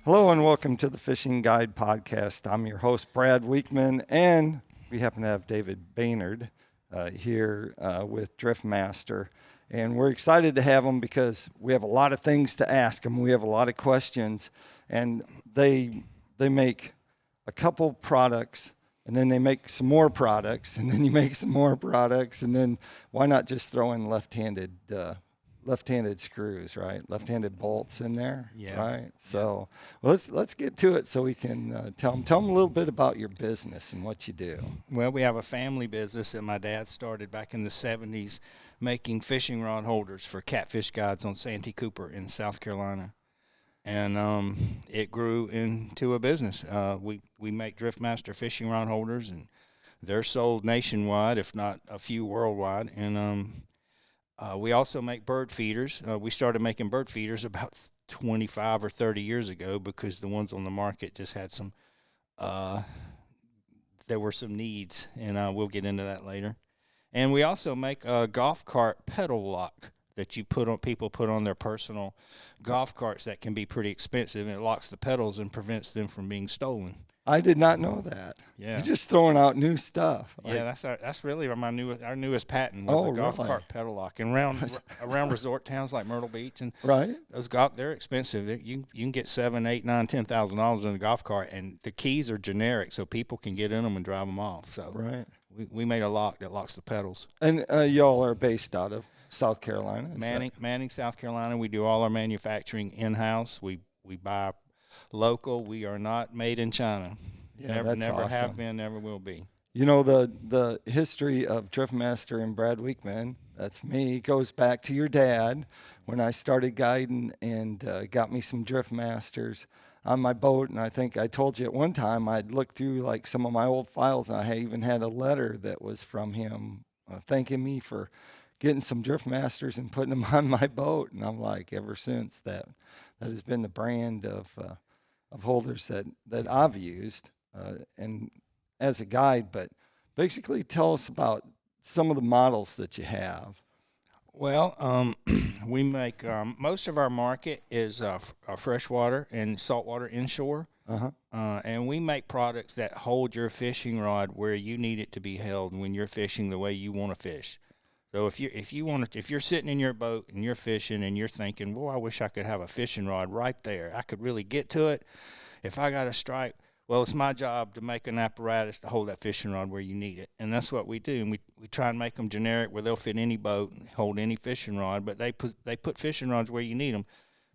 Hello and welcome to the Fishing Guide Podcast. I'm your host, Brad Wiegmann, and we happen to have David Baynard here with Driftmaster. And we're excited to have him because we have a lot of things to ask him. We have a lot of questions, and they make a couple products, and then they make some more products, and then you make some more products, and then why not just throw in left-handed screws, right? Left-handed bolts in there, Yeah. right? So let's get to it so we can tell them a little bit about your business and what you do. Well, we have a family business that my dad started back in the 70s making fishing rod holders for catfish guides on Santee Cooper in South Carolina. And it grew into a business. We make Driftmaster fishing rod holders, and they're sold nationwide, if not a few worldwide. And we also make bird feeders. We started making bird feeders about 25 or 30 years ago because the ones on the market just had some, there were some needs, and we'll get into that later. And we also make a golf cart pedal lock that people put on their personal golf carts that can be pretty expensive, and it locks the pedals and prevents them from being stolen. I did not know that. Yeah. You're just throwing out new stuff. Yeah, that's really our newest patent was a golf really? cart pedal lock. And around resort towns like Myrtle Beach and Right. they're expensive. You can get $7,000, $8,000, $9,000, $10,000 in a golf cart, and the keys are generic, so people can get in them and drive them off. So Right. we made a lock that locks the pedals. And y'all are based out of South Carolina? Manning, South Carolina. We do all our manufacturing in-house. We buy local. We are not made in China. Yeah, never awesome. have been, never will be. You know, the history of Driftmaster and Brad Wiegmann, that's me, goes back to your dad when I started guiding and got me some Driftmasters on my boat. And I think I told you at one time I'd looked through like some of my old files, and I even had a letter that was from him thanking me for getting some Driftmasters and putting them on my boat. And I'm like, ever since that has been the brand of holders that I've used and as a guide. But basically, tell us about some of the models that you have. Well, we make most of our market is freshwater and saltwater inshore. And we make products that hold your fishing rod where you need it to be held when you're fishing the way you want to fish. So if you're sitting in your boat and you're fishing and you're thinking, well, I wish I could have a fishing rod right there. I could really get to it. If I got a strike, well, it's my job to make an apparatus to hold that fishing rod where you need it. And that's what we do. And we try and make them generic where they'll fit any boat and hold any fishing rod. But they put fishing rods where you need them.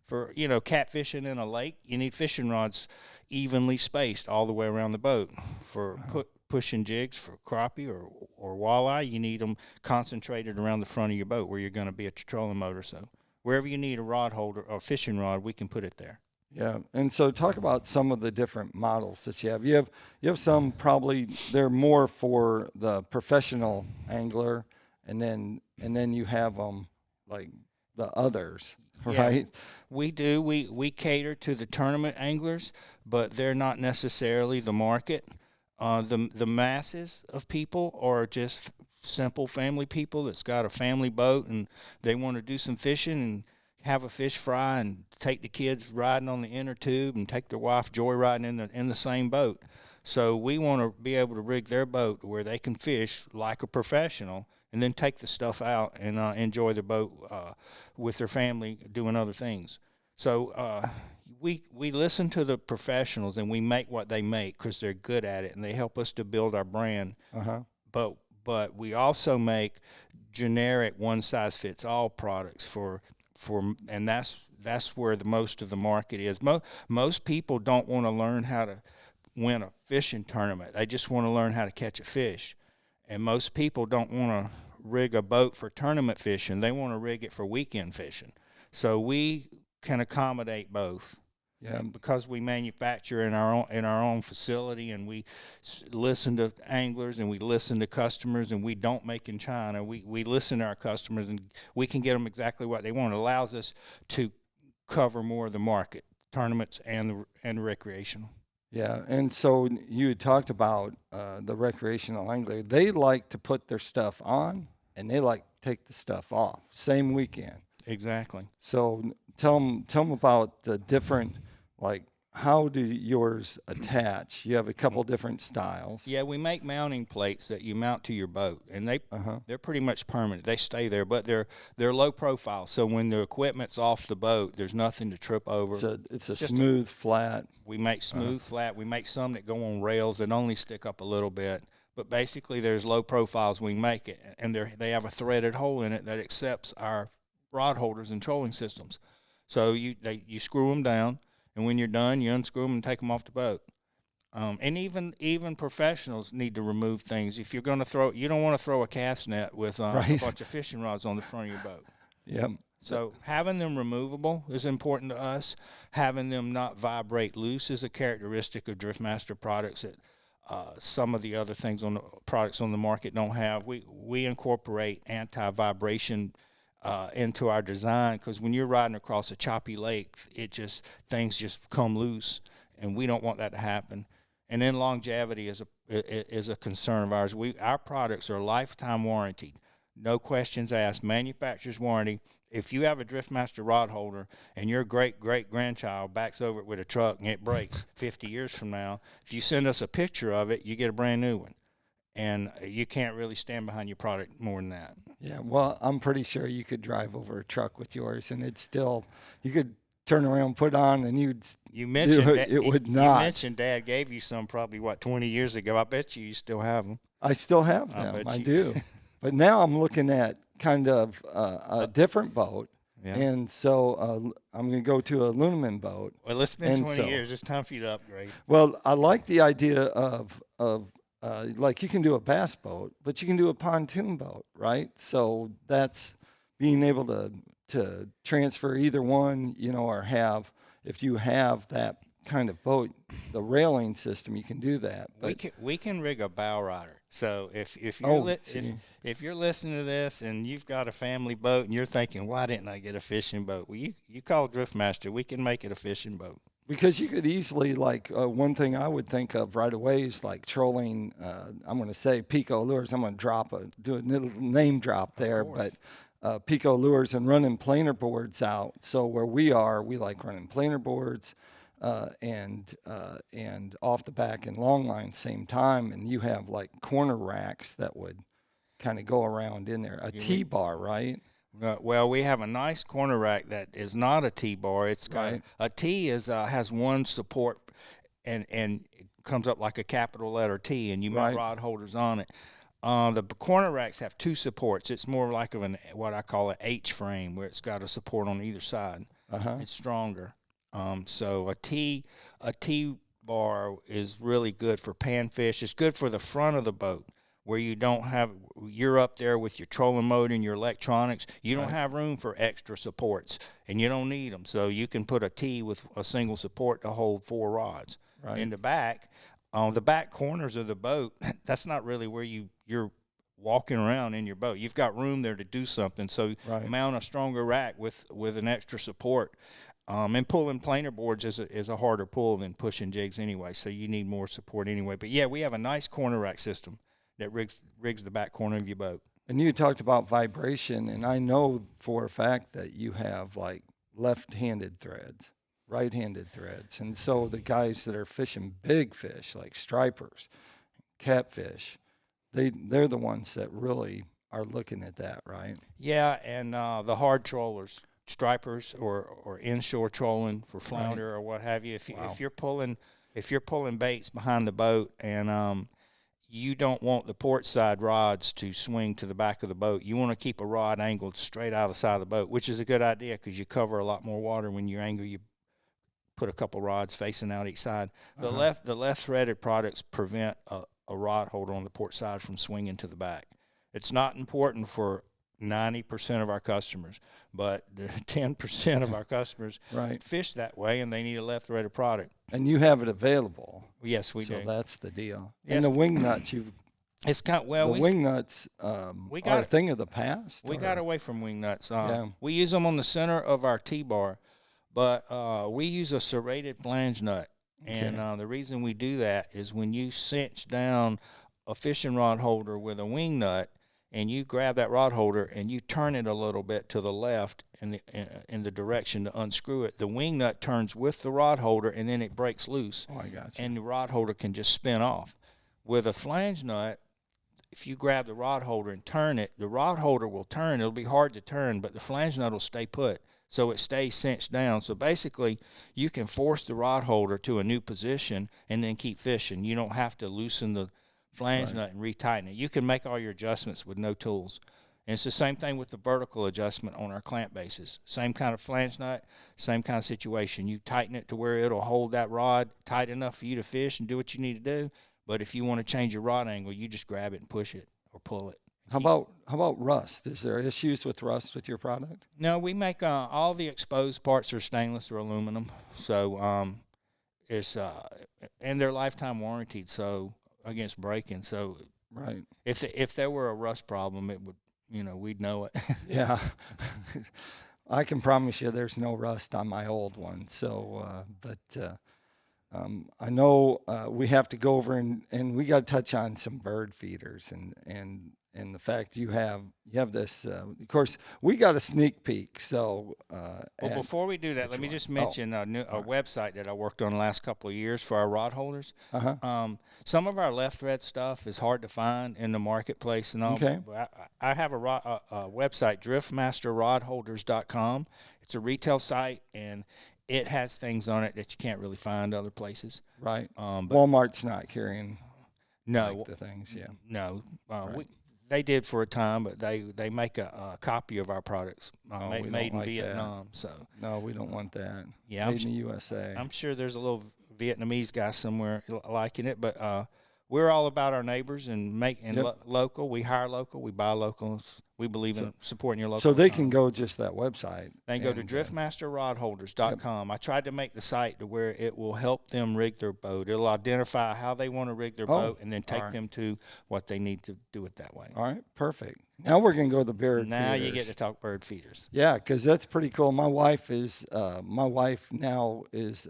For, catfishing in a lake, you need fishing rods evenly spaced all the way around the boat. For pushing jigs for crappie or walleye, you need them concentrated around the front of your boat where you're going to be at your trolling motor. So wherever you need a rod holder or fishing rod, we can put it there. Yeah, and so talk about some of the different models that you have. You have some probably they're more for the professional angler, and then you have them like the others, right? Yeah, we do. We cater to the tournament anglers, but they're not necessarily the market. The masses of people are just simple family people that's got a family boat and they want to do some fishing and have a fish fry and take the kids riding on the inner tube and take their wife joyriding in the same boat. So we want to be able to rig their boat where they can fish like a professional and then take the stuff out and enjoy the boat with their family doing other things. So we listen to the professionals and we make what they make because they're good at it and they help us to build our brand. But we also make generic one-size-fits-all products and that's where most of the market is. Most people don't want to learn how to win a fishing tournament. They just want to learn how to catch a fish. And most people don't want to rig a boat for tournament fishing. They want to rig it for weekend fishing. So we can accommodate both. Yeah, because we manufacture in our own facility, and we listen to anglers and we listen to customers, and we don't make in China. We listen to our customers, and we can get them exactly what they want. It allows us to cover more of the market, tournaments and recreational. Yeah, and so you had talked about the recreational angler. They like to put their stuff on, and they like to take the stuff off same weekend. Exactly. So tell them about the different, like how do yours attach? You have a couple different styles. Yeah, we make mounting plates that you mount to your boat, and Uh-huh. they're pretty much permanent. They stay there, but they're low profile. So when the equipment's off the boat, there's nothing to trip over. It's a Just smooth, flat. We make smooth, flat. We make some that go on rails that only stick up a little bit. But basically, there's low profiles we make it, and they have a threaded hole in it that accepts our rod holders and trolling systems. So you screw them down, and when you're done, you unscrew them and take them off the boat. And even professionals need to remove things. If you're going to you don't want to throw a cast net with a bunch of fishing rods on the front of your boat. Yep. So having them removable is important to us. Having them not vibrate loose is a characteristic of Driftmaster products that some of the other things on the products on the market don't have. We incorporate anti-vibration into our design, because when you're riding across a choppy lake, things just come loose, and we don't want that to happen. And then longevity is a concern of ours. Our products are lifetime warranty, no questions asked, manufacturer's warranty. If you have a Driftmaster rod holder and your great-great-grandchild backs over it with a truck and it breaks 50 years from now, if you send us a picture of it, you get a brand new one. And you can't really stand behind your product more than that. Yeah, well, I'm pretty sure you could drive over a truck with yours, and you could turn around, put on, and you mentioned it would not. You mentioned Dad gave you some probably 20 years ago. I bet you still have them. I still have them. I do. But now I'm looking at kind of a different boat. Yeah. And so I'm going to go to a aluminum boat. Well, it's been 20 years. It's time for you to upgrade. Well, I like the idea of like you can do a bass boat, but you can do a pontoon boat, right? So that's being able to transfer either one, or if you have that kind of boat, the railing system, you can do that. But we can rig a bow rider. So if you're listening to this and you've got a family boat and you're thinking, why didn't I get a fishing boat? Well, you call Driftmaster. We can make it a fishing boat. Because you could easily, one thing I would think of right away is like trolling, I'm going to say PICO lures. I'm going to do a little name drop there, but PICO lures and running planer boards out. So where we like running planer boards and off the back and long line same time. And you have like corner racks that would kind of go around in there. A T-bar, right? Well, we have a nice corner rack that is not a T-bar. It's got a T has one support and it comes up like a capital letter T, and you mount rod holders on it. The corner racks have two supports. It's more like what I call an H frame, where it's got a support on either side. It's stronger. So a T-bar is really good for panfish. It's good for the front of the boat, where you're up there with your trolling motor and your electronics. You don't have room for extra supports, and you don't need them. So you can put a T with a single support to hold 4 rods. In the back, the back corners of the boat, that's not really where you're walking around in your boat. You've got room there to do something. So mount a stronger rack with an extra support. And pulling planer boards is a harder pull than pushing jigs anyway, so you need more support anyway. But, yeah, we have a nice corner rack system that rigs the back corner of your boat. And you talked about vibration, and I know for a fact that you have like left-handed threads, right-handed threads. And so the guys that are fishing big fish like stripers, catfish, they're the ones that really are looking at that, right? Yeah, and the hard trollers, stripers or inshore trolling for flounder or what have you. If you're pulling baits behind the boat and you don't want the port side rods to swing to the back of the boat. You want to keep a rod angled straight out of the side of the boat, which is a good idea because you cover a lot more water when you angle. You put a couple rods facing out each side. The left threaded products prevent a rod holder on the port side from swinging to the back. It's not important for 90% of our customers, but 10% of our customers fish that way, and they need a left threaded product. And you have it available. Yes, we do. So that's the deal. Yes. And the wing nuts, wing nuts are a thing of the past. We got away from wing nuts. We use them on the center of our T-bar, but we use a serrated flange nut. And the reason we do that is when you cinch down a fishing rod holder with a wing nut, and you grab that rod holder and you turn it a little bit to the left in the direction to unscrew it, the wing nut turns with the rod holder, and then it breaks loose. Oh, I got you. And the rod holder can just spin off. With a flange nut, if you grab the rod holder and turn it, the rod holder will turn. It'll be hard to turn, but the flange nut will stay put, so it stays cinched down. So basically, you can force the rod holder to a new position and then keep fishing. You don't have to loosen the flange nut and retighten it. You can make all your adjustments with no tools. And it's the same thing with the vertical adjustment on our clamp bases. Same kind of flange nut, same kind of situation. You tighten it to where it'll hold that rod tight enough for you to fish and do what you need to do. But if you want to change your rod angle, you just grab it and push it or pull it. How about rust? Is there issues with rust with your product? No, we make all the exposed parts are stainless or aluminum. So it's and they're lifetime warranted, so against breaking. So right. If there were a rust problem, it would, we'd know it. Yeah. I can promise you there's no rust on my old one. So, I know we have to go over and we got to touch on some bird feeders and the fact you have this. Of course, we got a sneak peek. So, well, before we do that, let me just mention a website that I worked on the last couple of years for our rod holders. Some of our left thread stuff is hard to find in the marketplace and all. Okay. I have a website, driftmasterrodholders.com. It's a retail site, and it has things on it that you can't really find other places. Right. Walmart's not carrying the things. Yeah. No. Right. They did for a time, but they make a copy of our products made in Vietnam. That. So no, we don't want that. Yeah, made in the USA. I'm sure there's a little Vietnamese guy somewhere liking it, but we're all about our neighbors and local. We hire local. We buy local. We believe in supporting your local. So they can go just that website. They can go to driftmasterrodholders.com. I tried to make the site to where it will help them rig their boat. It'll identify how they want to rig their boat and then take them to what they need to do it that way. All right, perfect. Now we're going to go to the bird Now feeders. you get to talk bird feeders. Yeah, because that's pretty cool. My wife now is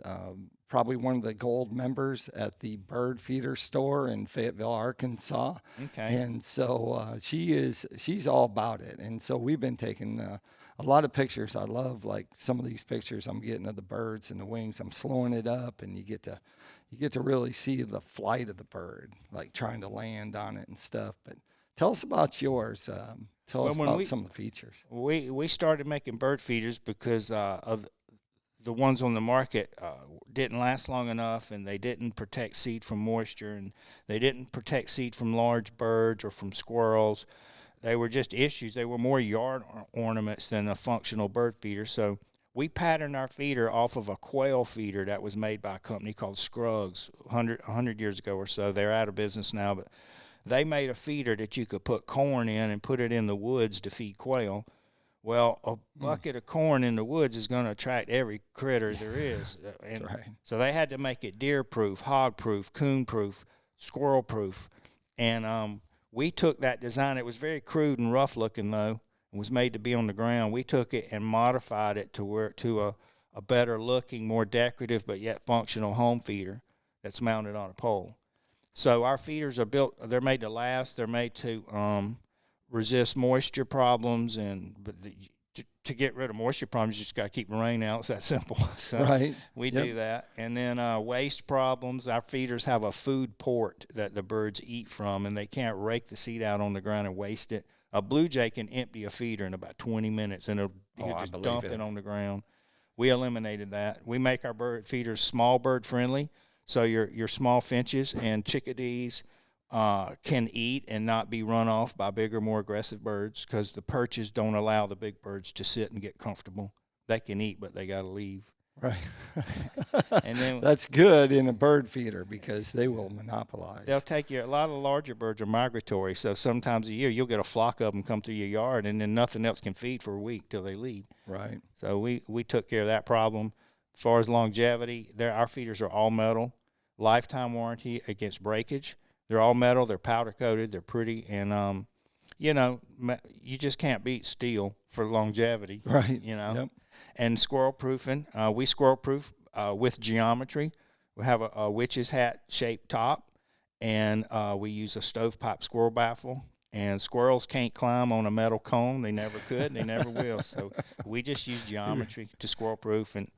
probably one of the gold members at the bird feeder store in Fayetteville, Arkansas. Okay. And so she's all about it. And so we've been taking a lot of pictures. I love like some of these pictures I'm getting of the birds and the wings. I'm slowing it up, and you get to really see the flight of the bird, like trying to land on it and stuff. But tell us about yours. Tell us about some of the features. We started making bird feeders because of the ones on the market didn't last long enough, and they didn't protect seed from moisture, and they didn't protect seed from large birds or from squirrels. They were just issues. They were more yard ornaments than a functional bird feeder. So we patterned our feeder off of a quail feeder that was made by a company called Scruggs 100 years ago or so. They're out of business now, but they made a feeder that you could put corn in and put it in the woods to feed quail. Well, a bucket of corn in the woods is going to attract every critter there is. That's right. So they had to make it deer-proof, hog-proof, coon-proof, squirrel-proof. And we took that design. It was very crude and rough-looking, though. It was made to be on the ground. We took it and modified it to a better-looking, more decorative, but yet functional home feeder that's mounted on a pole. So our feeders are built. They're made to last. They're made to resist moisture problems, to get rid of moisture problems, you just got to keep the rain out. It's that simple. So right. We do that. And then waste problems, our feeders have a food port that the birds eat from, and they can't rake the seed out on the ground and waste it. A blue jay can empty a feeder in about 20 minutes, and he'll just dump it on the ground. We eliminated that. We make our bird feeders small bird friendly, so your small finches and chickadees can eat and not be run off by bigger, more aggressive birds, because the perches don't allow the big birds to sit and get comfortable. They can eat, but they got to leave. Right. And then that's good in a bird feeder because they will monopolize. They'll take you. A lot of the larger birds are migratory, so sometimes a year you'll get a flock of them come through your yard, and then nothing else can feed for a week till they leave. Right. So we took care of that problem. As far as longevity, our feeders are all metal, lifetime warranty against breakage. They're all metal. They're powder coated. They're pretty, and you just can't beat steel for longevity. Right. Yep. And squirrel proofing. We squirrel proof with geometry. We have a witch's hat shaped top, and we use a stovepipe squirrel baffle. And squirrels can't climb on a metal cone. They never could, and they never will. So we just use geometry to squirrel proof and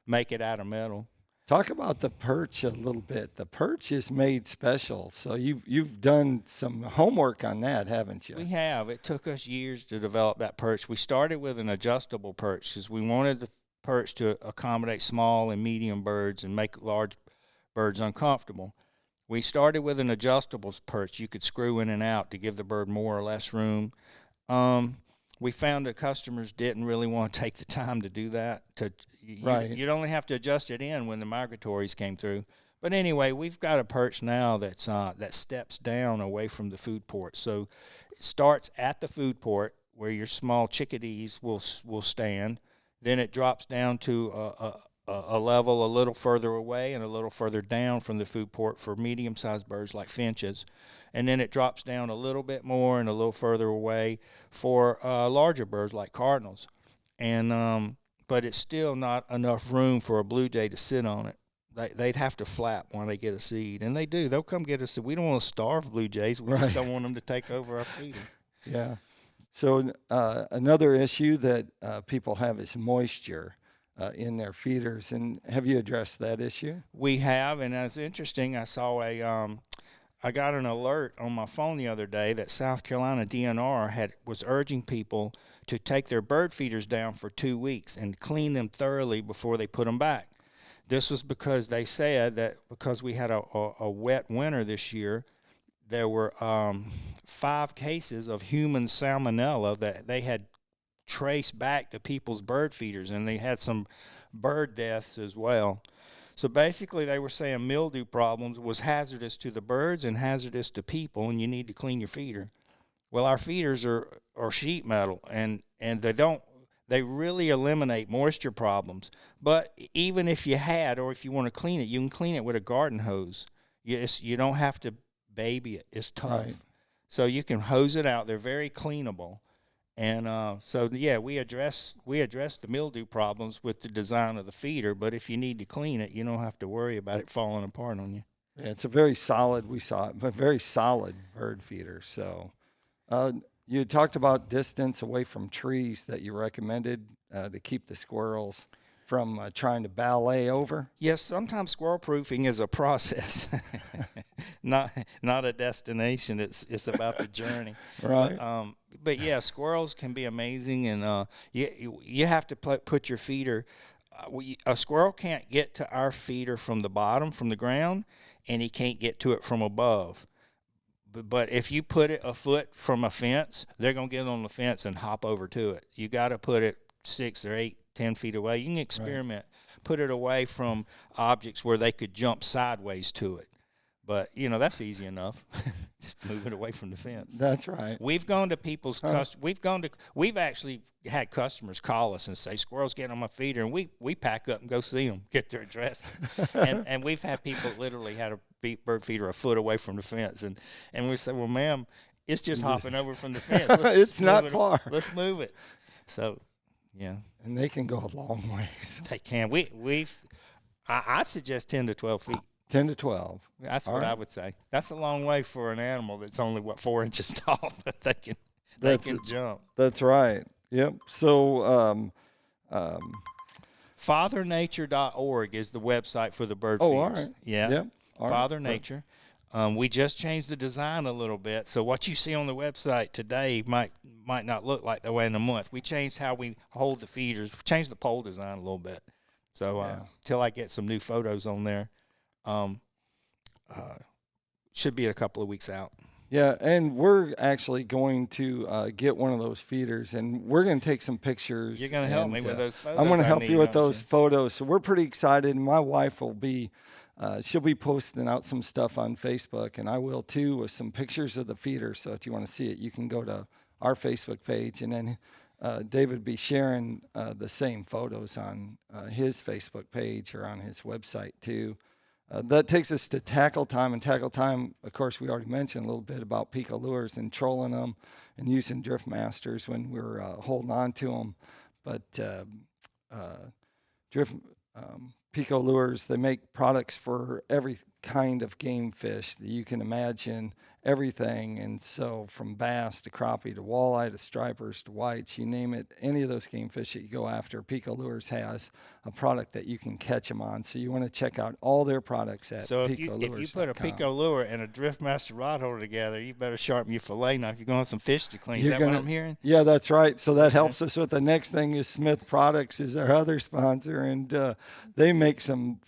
make it out of metal. Talk about the perch a little bit. The perch is made special, so you've done some homework on that, haven't you? We have. It took us years to develop that perch. We started with an adjustable perch because we wanted the perch to accommodate small and medium birds and make large birds uncomfortable. We started with an adjustable perch you could screw in and out to give the bird more or less room. We found that customers didn't really want to take the time to do that. Right. You'd only have to adjust it in when the migratories came through. But anyway, we've got a perch now that steps down away from the food port. So it starts at the food port where your small chickadees will stand. Then it drops down to a level a little further away and a little further down from the food port for medium-sized birds like finches. And then it drops down a little bit more and a little further away for larger birds like cardinals. And but it's still not enough room for a blue jay to sit on it. They'd have to flap when they get a seed, and they do. They'll come get us. We don't want to starve blue jays. We just don't want them to take over our feeding. Yeah. So another issue that people have is moisture in their feeders. And have you addressed that issue? We have, and it's interesting. I got an alert on my phone the other day that South Carolina DNR was urging people to take their bird feeders down for 2 weeks and clean them thoroughly before they put them back. This was because they said that because we had a wet winter this year, there were 5 cases of human salmonella that they had traced back to people's bird feeders, and they had some bird deaths as well. So basically they were saying mildew problems was hazardous to the birds and hazardous to people, and you need to clean your feeder. Well, our feeders are sheet metal, and they really eliminate moisture problems. But even if you had, or if you want to clean it, you can clean it with a garden hose. You don't have to baby it. It's tough. Right. So you can hose it out. They're very cleanable. And so, yeah, we address the mildew problems with the design of the feeder. But if you need to clean it, you don't have to worry about it falling apart on you. Yeah, it's a very solid, but very solid bird feeder. So you talked about distance away from trees that you recommended to keep the squirrels from trying to ballet over. Yes, sometimes squirrel proofing is a process, not a destination. It's about the journey. Right. But yeah, squirrels can be amazing, and you have to put your feeder. A squirrel can't get to our feeder from the bottom, from the ground, and he can't get to it from above. But if you put it a foot from a fence, they're gonna get on the fence and hop over to it. You got to put it 6 or 8, 10 feet away. You can experiment. Right. Put it away from objects where they could jump sideways to it. But, that's easy enough. Just move it away from the fence. That's right. We've gone to people's we've actually had customers call us and say, squirrels getting on my feeder, and we pack up and go see them, get their address. and we've had people literally had a bird feeder a foot away from the fence. And we say, well, ma'am, it's just hopping over from the fence. It's not far. Let's move it. So, yeah. And they can go a long ways. They can. I suggest 10 to 12 feet. 10 to 12. That's what I would say. That's a long way for an animal that's only 4 inches tall, but they can jump. That's right. Yep. So, FatherNature.org is the website for the bird feeders. Oh, all right. Yeah. Yep. Father Nature. We just changed the design a little bit, so what you see on the website today might not look like that way in a month. We changed how we hold the feeders. We changed the pole design a little bit. So till I get some new photos on there. Should be a couple of weeks out. Yeah, and we're actually going to get one of those feeders, and we're going to take some pictures. You're going to help me with those photos. I'm going to help you with those photos. So we're pretty excited. My wife will be, she'll be posting out some stuff on Facebook, and I will too, with some pictures of the feeder. So if you want to see it, you can go to our Facebook page, and then David will be sharing the same photos on his Facebook page or on his website too. That takes us to tackle time, and tackle time, of course, we already mentioned a little bit about PICO lures and trolling them and using Driftmasters when we're holding on to them. But PICO lures, they make products for every kind of game fish that you can imagine, everything. And so from bass to crappie to walleye to stripers to whites, you name it, any of those game fish that you go after, PICO Lures has a product that you can catch them on. So you want to check out all their products at So if you put a PICO lure and a Driftmaster rod holder together, you better sharpen your fillet knife. You're going to have some fish to clean. Is that what I'm hearing? Yeah, that's right. So that helps us with the next thing. Is Smith Products is our other sponsor, and they make some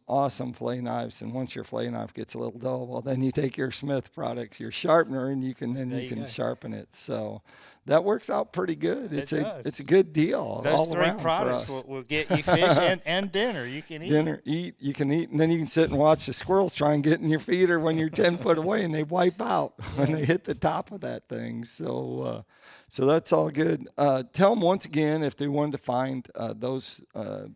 awesome fillet knives. And once your fillet knife gets a little dull, well, then you take your Smith Products, your sharpener, and you can sharpen it. So that works out pretty good. It's a good deal. Those all three around products for us. will get you fish and dinner. You can eat. You can eat, and then you can sit and watch the squirrels try and get in your feeder when you're 10 foot away, and they wipe out when they hit the top of that thing. So that's all good. Tell them once again, if they wanted to find those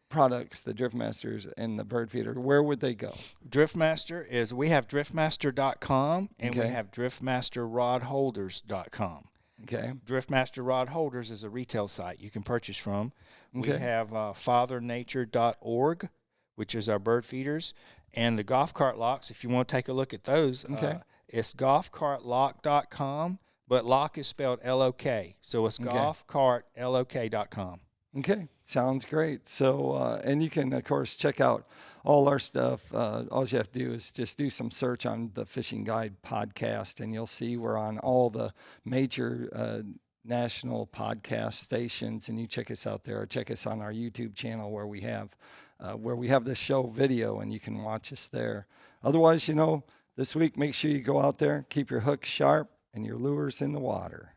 products, the Driftmasters and the bird feeder, where would they go? Driftmaster we have driftmaster.com and we Okay. have driftmasterrodholders.com. Okay. Driftmaster Rod Holders is a retail site you can purchase from. We Okay. have fathernature.org, which is our bird feeders, and the golf cart locks. If you want to take a look at those, Okay. it's golfcartlock.com, but lock is spelled L-O-K, so it's Okay. golfcartlok.com. Okay, sounds great. So, and you can, of course, check out all our stuff. All you have to do is just do some search on the Fishing Guide podcast, and you'll see we're on all the major national podcast stations. And you check us out there, or check us on our YouTube channel where we have the show video, and you can watch us there. Otherwise, this week, make sure you go out there, keep your hooks sharp, and your lures in the water.